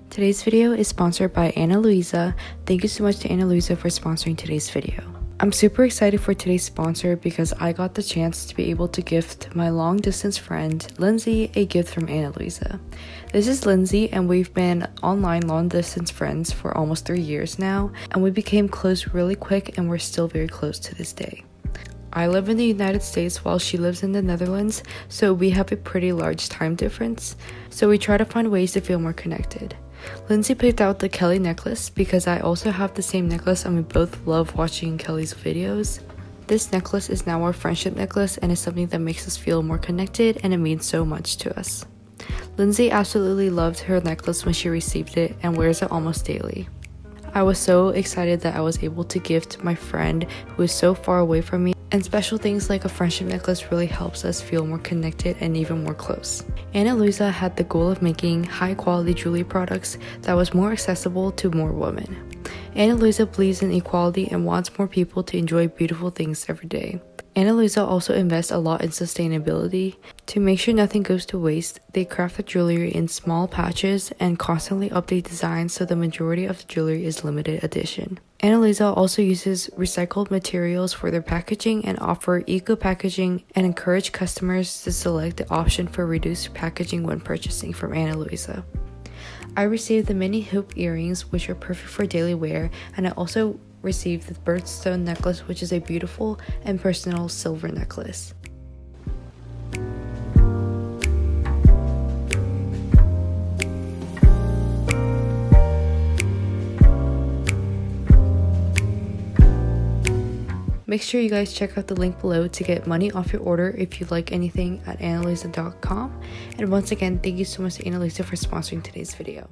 Today's video is sponsored by Ana Luisa. Thank you so much to Ana Luisa for sponsoring today's video. I'm super excited for today's sponsor because I got the chance to be able to gift my long distance friend Lindsay a gift from Ana Luisa. This is Lindsay and we've been online long distance friends for almost 3 years now, and we became close really quick and we're still very close to this day. I live in the United States while she lives in the Netherlands, so we have a pretty large time difference, so we try to find ways to feel more connected. Lindsay picked out the Kelly necklace because I also have the same necklace and we both love watching Kelly's videos. This necklace is now our friendship necklace and is something that makes us feel more connected, and it means so much to us. Lindsay absolutely loved her necklace when she received it and wears it almost daily. I was so excited that I was able to gift my friend who is so far away from me, and special things like a friendship necklace really helps us feel more connected and even more close. Ana Luisa had the goal of making high quality jewelry products that was more accessible to more women. Ana Luisa believes in equality and wants more people to enjoy beautiful things every day. Ana Luisa also invests a lot in sustainability. To make sure nothing goes to waste, they craft the jewelry in small patches and constantly update designs, so the majority of the jewelry is limited edition. Ana Luisa also uses recycled materials for their packaging and offer eco packaging, and encourage customers to select the option for reduced packaging when purchasing from Ana Luisa. I received the mini hoop earrings, which are perfect for daily wear, and I also received the birthstone necklace, which is a beautiful and personal silver necklace. Make sure you guys check out the link below to get money off your order if you like anything at analuisa.com. And once again, thank you so much to Ana Luisa for sponsoring today's video.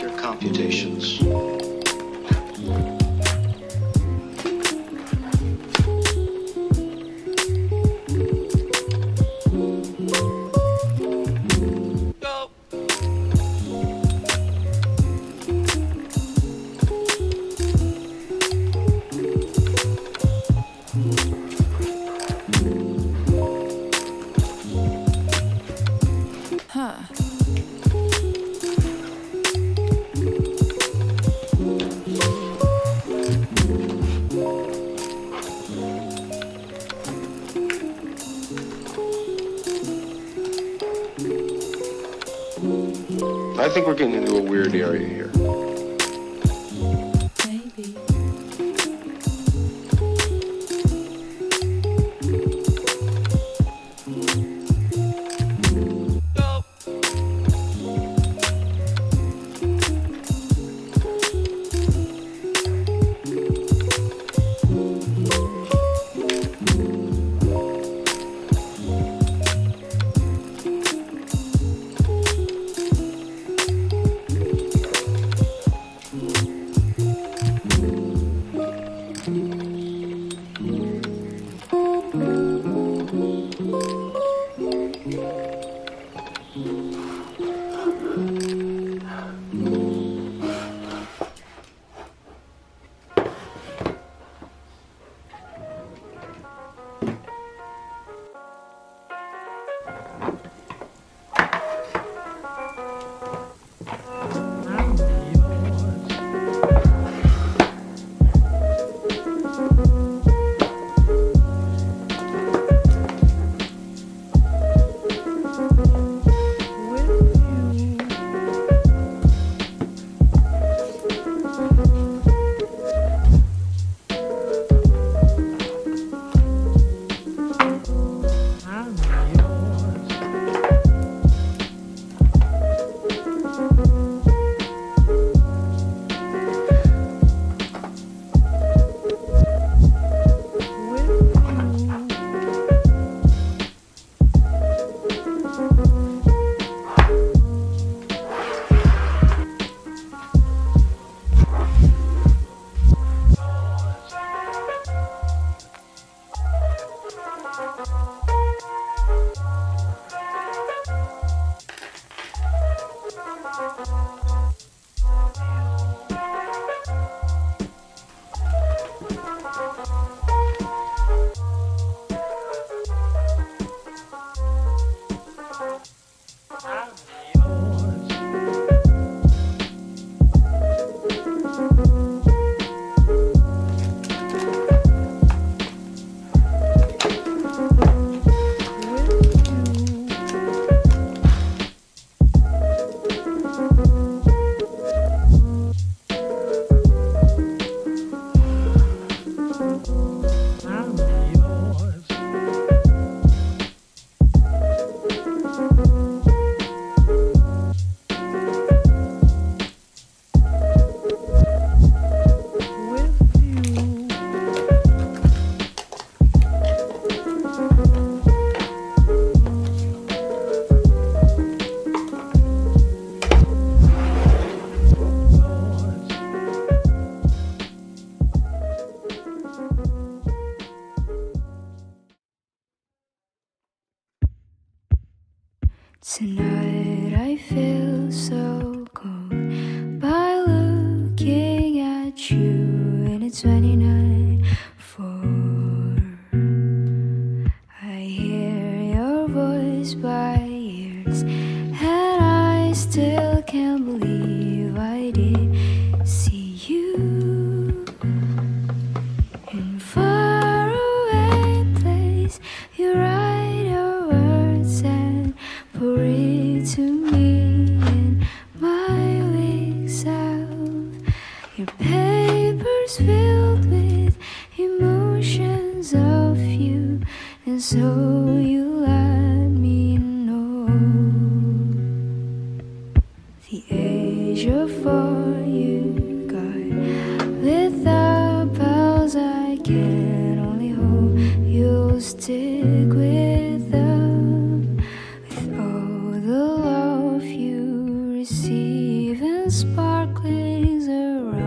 your computations. I think we're getting into a weird area here. Maybe. Tonight I feel so cold by looking at you, and it's 29:4. I hear your voice by ears, and I still can't believe I did see you in faraway place. You write your words and pour it to me in my weak self. Your paper's filled with emotions of you, and so you let me know. The age of 4 you got without pals, I can only hope you'll stick with them. With all the love you receive and sparkles around.